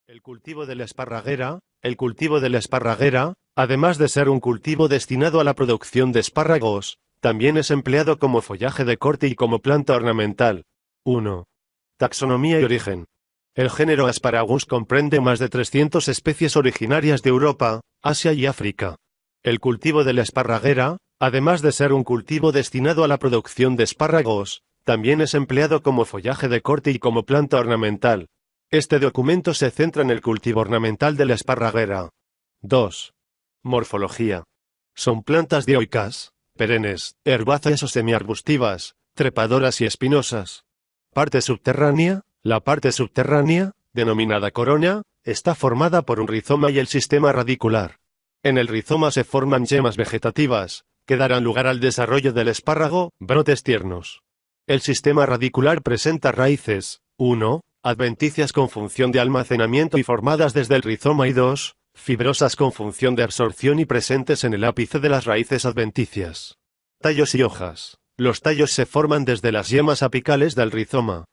El cultivo de la esparraguera. El cultivo de la esparraguera, además de ser un cultivo destinado a la producción de espárragos, también es empleado como follaje de corte y como planta ornamental. 1. Taxonomía y origen. El género Asparagus comprende más de 300 especies originarias de Europa, Asia y África. El cultivo de la esparraguera, además de ser un cultivo destinado a la producción de espárragos, también es empleado como follaje de corte y como planta ornamental. Este documento se centra en el cultivo ornamental de la esparraguera. 2. Morfología. Son plantas dioicas, perennes, herbáceas o semiarbustivas, trepadoras y espinosas. Parte subterránea. La parte subterránea, denominada corona, está formada por un rizoma y el sistema radicular. En el rizoma se forman yemas vegetativas, que darán lugar al desarrollo del espárrago, brotes tiernos. El sistema radicular presenta raíces, 1. Adventicias con función de almacenamiento y formadas desde el rizoma y 2. Fibrosas con función de absorción y presentes en el ápice de las raíces adventicias. Tallos y hojas. Los tallos se forman desde las yemas apicales del rizoma.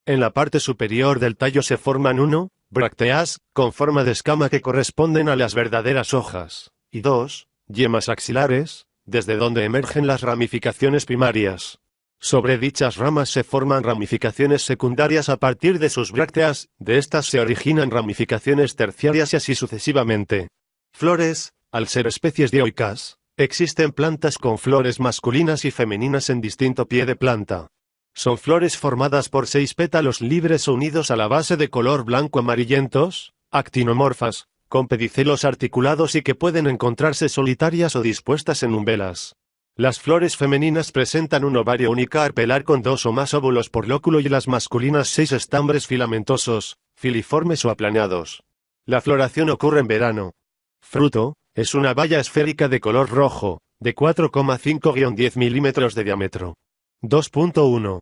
En la parte superior del tallo se forman 1. Brácteas, con forma de escama que corresponden a las verdaderas hojas, y 2. Yemas axilares, desde donde emergen las ramificaciones primarias. Sobre dichas ramas se forman ramificaciones secundarias a partir de sus brácteas, de estas se originan ramificaciones terciarias y así sucesivamente. Flores. Al ser especies dioicas, existen plantas con flores masculinas y femeninas en distinto pie de planta. Son flores formadas por 6 pétalos libres o unidos a la base de color blanco amarillentos, actinomorfas, con pedicelos articulados y que pueden encontrarse solitarias o dispuestas en umbelas. Las flores femeninas presentan un ovario unicarpelar con 2 o más óvulos por lóculo y las masculinas 6 estambres filamentosos, filiformes o aplanados. La floración ocurre en verano. Fruto. Es una baya esférica de color rojo, de 4,5-10 milímetros de diámetro. 2.1.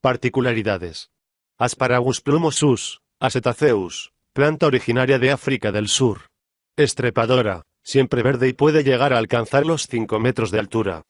Particularidades. Asparagus plumosus, Acetaceus, planta originaria de África del Sur. Estrepadora, siempre verde y puede llegar a alcanzar los 5 metros de altura.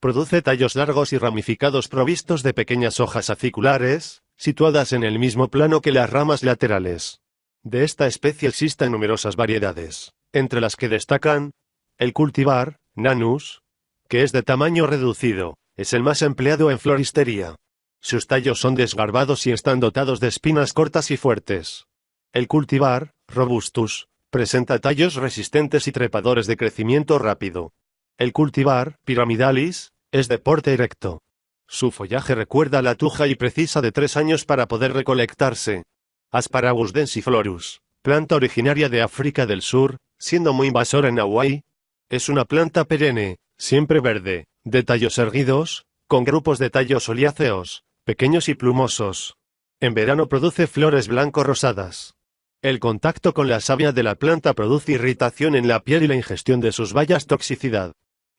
Produce tallos largos y ramificados provistos de pequeñas hojas aciculares, situadas en el mismo plano que las ramas laterales. De esta especie existen numerosas variedades, entre las que destacan el cultivar, Nanus, que es de tamaño reducido, es el más empleado en floristería. Sus tallos son desgarbados y están dotados de espinas cortas y fuertes. El cultivar, Robustus, presenta tallos resistentes y trepadores de crecimiento rápido. El cultivar, Pyramidalis, es de porte erecto. Su follaje recuerda a la tuja y precisa de 3 años para poder recolectarse. Asparagus densiflorus, planta originaria de África del Sur, siendo muy invasora en Hawái. Es una planta perenne, siempre verde, de tallos erguidos, con grupos de tallos oliáceos, pequeños y plumosos. En verano produce flores blanco-rosadas. El contacto con la savia de la planta produce irritación en la piel y la ingestión de sus bayas toxicidad.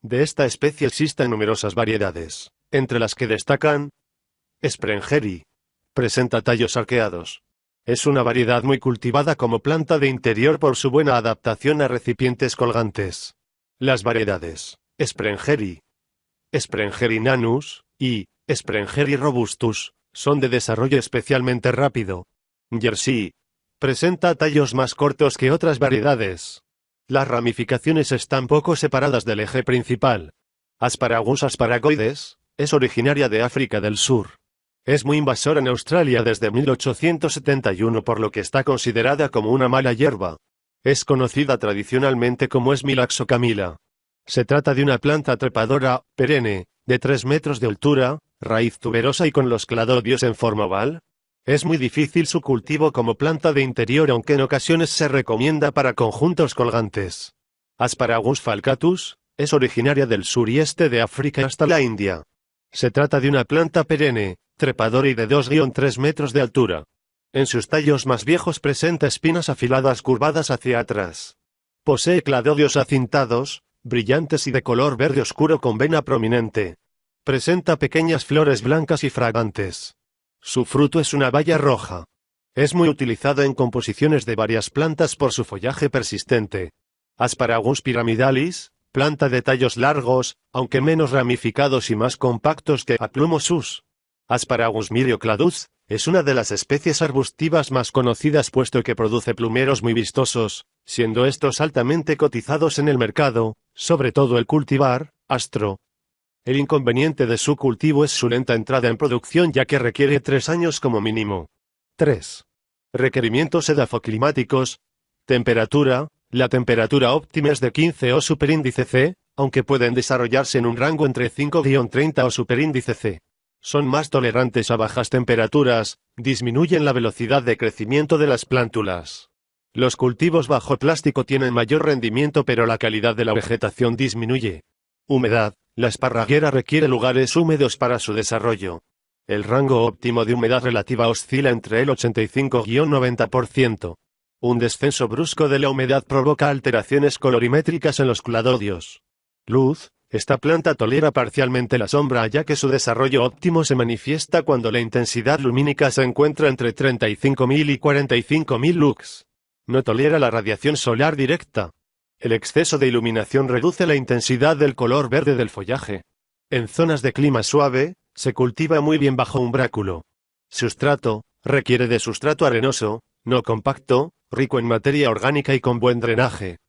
De esta especie existen numerosas variedades, entre las que destacan Sprengeri. Presenta tallos arqueados. Es una variedad muy cultivada como planta de interior por su buena adaptación a recipientes colgantes. Las variedades Sprengeri, Sprengeri nanus y Sprengeri robustus son de desarrollo especialmente rápido. Jersey presenta tallos más cortos que otras variedades. Las ramificaciones están poco separadas del eje principal. Asparagus asparagoides es originaria de África del Sur. Es muy invasora en Australia desde 1871 por lo que está considerada como una mala hierba. Es conocida tradicionalmente como Esmilax o Camila. Se trata de una planta trepadora, perenne, de 3 metros de altura, raíz tuberosa y con los cladodios en forma oval. Es muy difícil su cultivo como planta de interior aunque en ocasiones se recomienda para conjuntos colgantes. Asparagus falcatus, es originaria del sur y este de África hasta la India. Se trata de una planta perenne, trepadora y de 2-3 metros de altura. En sus tallos más viejos presenta espinas afiladas curvadas hacia atrás. Posee cladodios acintados, brillantes y de color verde oscuro con vena prominente. Presenta pequeñas flores blancas y fragantes. Su fruto es una baya roja. Es muy utilizado en composiciones de varias plantas por su follaje persistente. Asparagus pyramidalis, planta de tallos largos, aunque menos ramificados y más compactos que Aplumosus. Asparagus myriocladus, Es una de las especies arbustivas más conocidas puesto que produce plumeros muy vistosos, siendo estos altamente cotizados en el mercado, sobre todo el cultivar, astro. El inconveniente de su cultivo es su lenta entrada en producción ya que requiere 3 años como mínimo. 3. Requerimientos edafoclimáticos. Temperatura. La temperatura óptima es de 15 o superíndice C, aunque pueden desarrollarse en un rango entre 5-30 o superíndice C. Son más tolerantes a bajas temperaturas, disminuyen la velocidad de crecimiento de las plántulas. Los cultivos bajo plástico tienen mayor rendimiento pero la calidad de la vegetación disminuye. Humedad. La esparraguera requiere lugares húmedos para su desarrollo. El rango óptimo de humedad relativa oscila entre el 85-90%. Un descenso brusco de la humedad provoca alteraciones colorimétricas en los cladodios. Luz. Esta planta tolera parcialmente la sombra ya que su desarrollo óptimo se manifiesta cuando la intensidad lumínica se encuentra entre 35.000 y 45.000 lux. No tolera la radiación solar directa. El exceso de iluminación reduce la intensidad del color verde del follaje. En zonas de clima suave, se cultiva muy bien bajo umbráculo. Sustrato. Requiere de sustrato arenoso, no compacto, rico en materia orgánica y con buen drenaje.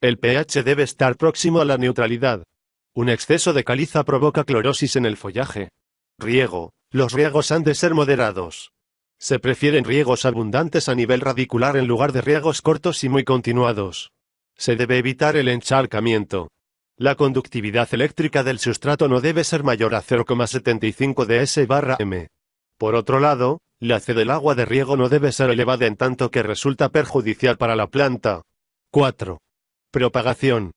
El pH debe estar próximo a la neutralidad. Un exceso de caliza provoca clorosis en el follaje. Riego. Los riegos han de ser moderados. Se prefieren riegos abundantes a nivel radicular en lugar de riegos cortos y muy continuados. Se debe evitar el encharcamiento. La conductividad eléctrica del sustrato no debe ser mayor a 0,75 ds/m. Por otro lado, la C del agua de riego no debe ser elevada en tanto que resulta perjudicial para la planta. 4. Propagación.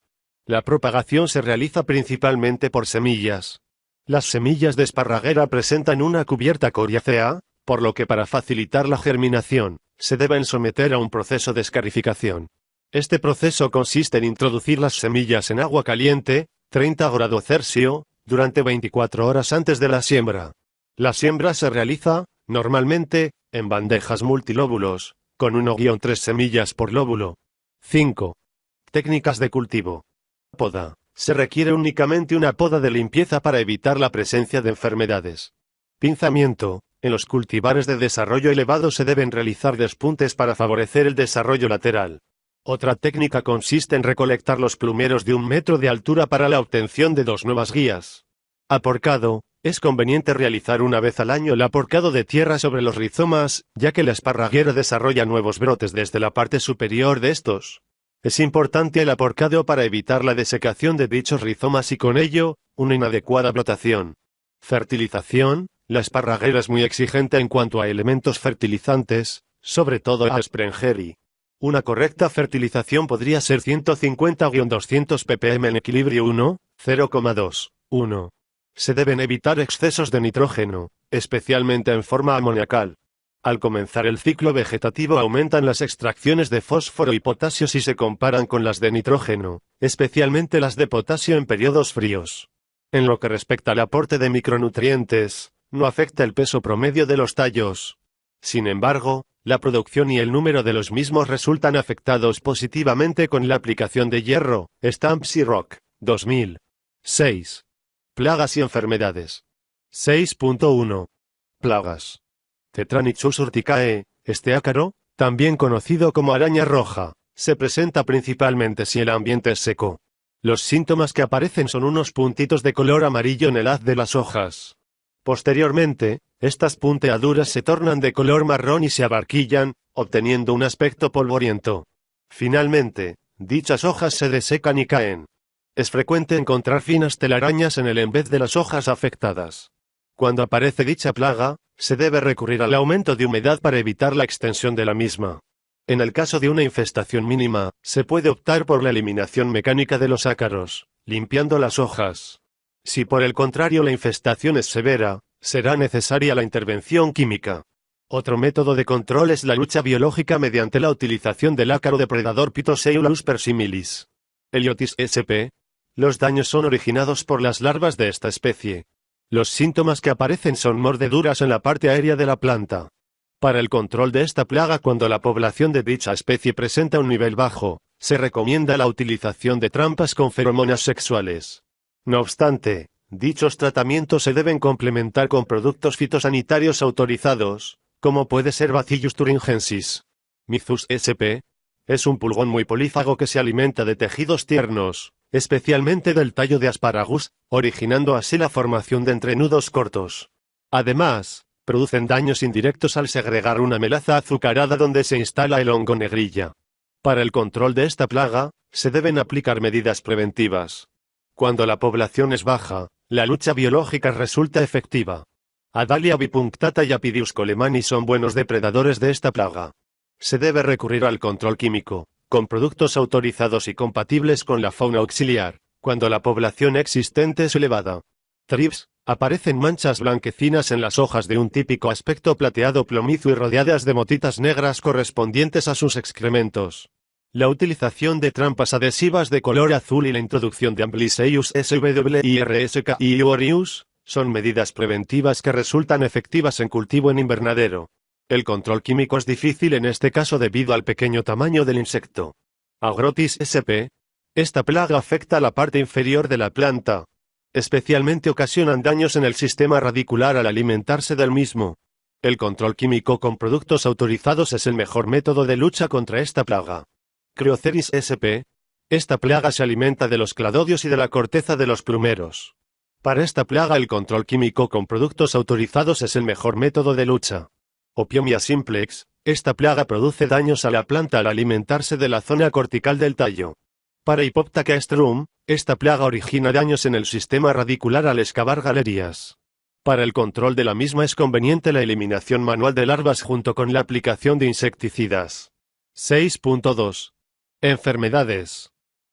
La propagación se realiza principalmente por semillas. Las semillas de esparraguera presentan una cubierta coriácea, por lo que para facilitar la germinación, se deben someter a un proceso de escarificación. Este proceso consiste en introducir las semillas en agua caliente, 30 grados Celsius, durante 24 horas antes de la siembra. La siembra se realiza, normalmente, en bandejas multilóbulos, con 1-3 semillas por lóbulo. 5. Técnicas de cultivo. Poda. Se requiere únicamente una poda de limpieza para evitar la presencia de enfermedades. Pinzamiento. En los cultivares de desarrollo elevado se deben realizar despuntes para favorecer el desarrollo lateral. Otra técnica consiste en recolectar los plumeros de 1 metro de altura para la obtención de 2 nuevas guías. Aporcado. Es conveniente realizar una vez al año el aporcado de tierra sobre los rizomas, ya que la esparraguera desarrolla nuevos brotes desde la parte superior de estos. Es importante el aporcado para evitar la desecación de dichos rizomas y con ello, una inadecuada brotación. Fertilización. La esparraguera es muy exigente en cuanto a elementos fertilizantes, sobre todo a Sprengeri. Una correcta fertilización podría ser 150-200 ppm en equilibrio 1, 0,2, 1. Se deben evitar excesos de nitrógeno, especialmente en forma amoniacal. Al comenzar el ciclo vegetativo aumentan las extracciones de fósforo y potasio si se comparan con las de nitrógeno, especialmente las de potasio en periodos fríos. En lo que respecta al aporte de micronutrientes, no afecta el peso promedio de los tallos. Sin embargo, la producción y el número de los mismos resultan afectados positivamente con la aplicación de hierro. Stamps y Rock, 2000. 6. Plagas y enfermedades. 6.1. Plagas. Tetranychus urticae, este ácaro, también conocido como araña roja, se presenta principalmente si el ambiente es seco. Los síntomas que aparecen son unos puntitos de color amarillo en el haz de las hojas. Posteriormente, estas punteaduras se tornan de color marrón y se abarquillan, obteniendo un aspecto polvoriento. Finalmente, dichas hojas se desecan y caen. Es frecuente encontrar finas telarañas en el en vez de las hojas afectadas. Cuando aparece dicha plaga, se debe recurrir al aumento de humedad para evitar la extensión de la misma. En el caso de una infestación mínima, se puede optar por la eliminación mecánica de los ácaros, limpiando las hojas. Si por el contrario la infestación es severa, será necesaria la intervención química. Otro método de control es la lucha biológica mediante la utilización del ácaro depredador Phytoceulus persimilis. Heliotis sp. Los daños son originados por las larvas de esta especie. Los síntomas que aparecen son mordeduras en la parte aérea de la planta. Para el control de esta plaga cuando la población de dicha especie presenta un nivel bajo, se recomienda la utilización de trampas con feromonas sexuales. No obstante, dichos tratamientos se deben complementar con productos fitosanitarios autorizados, como puede ser Bacillus thuringiensis. Mythus sp. Es un pulgón muy polífago que se alimenta de tejidos tiernos, especialmente del tallo de Asparagus, originando así la formación de entrenudos cortos. Además, producen daños indirectos al segregar una melaza azucarada donde se instala el hongo negrilla. Para el control de esta plaga, se deben aplicar medidas preventivas. Cuando la población es baja, la lucha biológica resulta efectiva. Adalia bipunctata y Apidius colemani son buenos depredadores de esta plaga. Se debe recurrir al control químico, con productos autorizados y compatibles con la fauna auxiliar, cuando la población existente es elevada. Thrips, aparecen manchas blanquecinas en las hojas de un típico aspecto plateado plomizo y rodeadas de motitas negras correspondientes a sus excrementos. La utilización de trampas adhesivas de color azul y la introducción de Amblyseius swirsk y Iorius son medidas preventivas que resultan efectivas en cultivo en invernadero. El control químico es difícil en este caso debido al pequeño tamaño del insecto. Agrotis sp. Esta plaga afecta a la parte inferior de la planta. Especialmente ocasionan daños en el sistema radicular al alimentarse del mismo. El control químico con productos autorizados es el mejor método de lucha contra esta plaga. Crioceris sp. Esta plaga se alimenta de los cladodios y de la corteza de los plumeros. Para esta plaga el control químico con productos autorizados es el mejor método de lucha. Opiomia simplex, esta plaga produce daños a la planta al alimentarse de la zona cortical del tallo. Para Hipoptera strum, esta plaga origina daños en el sistema radicular al excavar galerías. Para el control de la misma es conveniente la eliminación manual de larvas junto con la aplicación de insecticidas. 6.2. Enfermedades.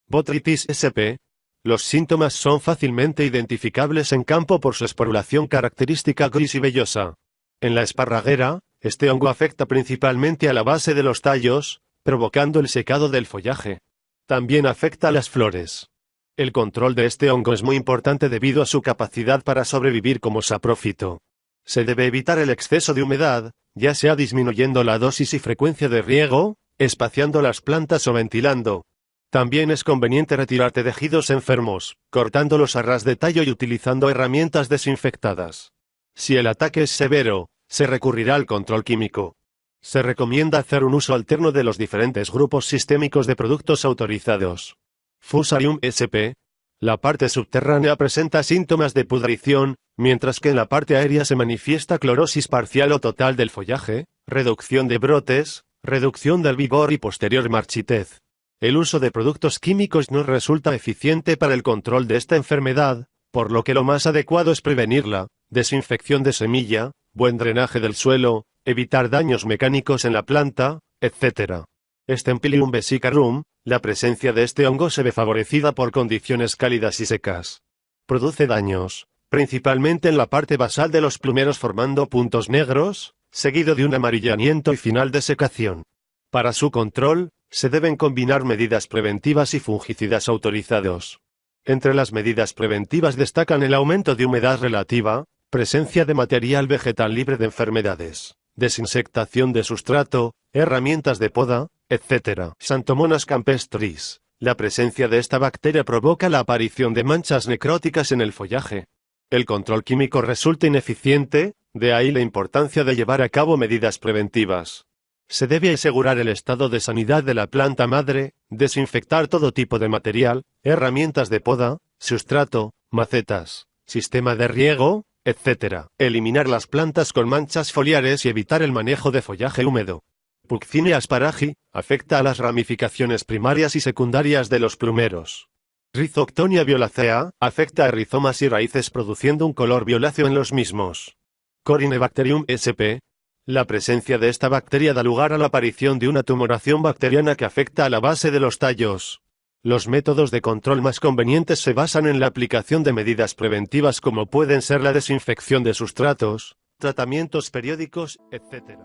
Botrytis sp. Los síntomas son fácilmente identificables en campo por su esporulación característica gris y vellosa. En la esparraguera, este hongo afecta principalmente a la base de los tallos, provocando el secado del follaje. También afecta a las flores. El control de este hongo es muy importante debido a su capacidad para sobrevivir como saprófito. Se debe evitar el exceso de humedad, ya sea disminuyendo la dosis y frecuencia de riego, espaciando las plantas o ventilando. También es conveniente retirar tejidos enfermos, cortándolos a ras de tallo y utilizando herramientas desinfectadas. Si el ataque es severo, se recurrirá al control químico. Se recomienda hacer un uso alterno de los diferentes grupos sistémicos de productos autorizados. Fusarium sp. La parte subterránea presenta síntomas de pudrición, mientras que en la parte aérea se manifiesta clorosis parcial o total del follaje, reducción de brotes, reducción del vigor y posterior marchitez. El uso de productos químicos no resulta eficiente para el control de esta enfermedad, por lo que lo más adecuado es prevenirla, desinfección de semilla, buen drenaje del suelo, evitar daños mecánicos en la planta, etc. Stempilium vesicarum, la presencia de este hongo se ve favorecida por condiciones cálidas y secas. Produce daños, principalmente en la parte basal de los plumeros formando puntos negros, seguido de un amarillamiento y final de secación. Para su control, se deben combinar medidas preventivas y fungicidas autorizados. Entre las medidas preventivas destacan el aumento de humedad relativa, presencia de material vegetal libre de enfermedades, desinsectación de sustrato, herramientas de poda, etc. Xanthomonas campestris. La presencia de esta bacteria provoca la aparición de manchas necróticas en el follaje. El control químico resulta ineficiente, de ahí la importancia de llevar a cabo medidas preventivas. Se debe asegurar el estado de sanidad de la planta madre, desinfectar todo tipo de material, herramientas de poda, sustrato, macetas, sistema de riego, etc. Eliminar las plantas con manchas foliares y evitar el manejo de follaje húmedo. Puccinia asparagi, afecta a las ramificaciones primarias y secundarias de los plumeros. Rhizoctonia violacea, afecta a rizomas y raíces produciendo un color violáceo en los mismos. Corynebacterium sp. La presencia de esta bacteria da lugar a la aparición de una tumoración bacteriana que afecta a la base de los tallos. Los métodos de control más convenientes se basan en la aplicación de medidas preventivas como pueden ser la desinfección de sustratos, tratamientos periódicos, etc.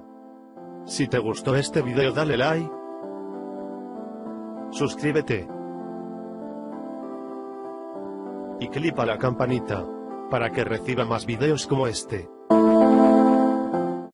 Si te gustó este video dale like, suscríbete y clica la campanita para que reciba más videos como este.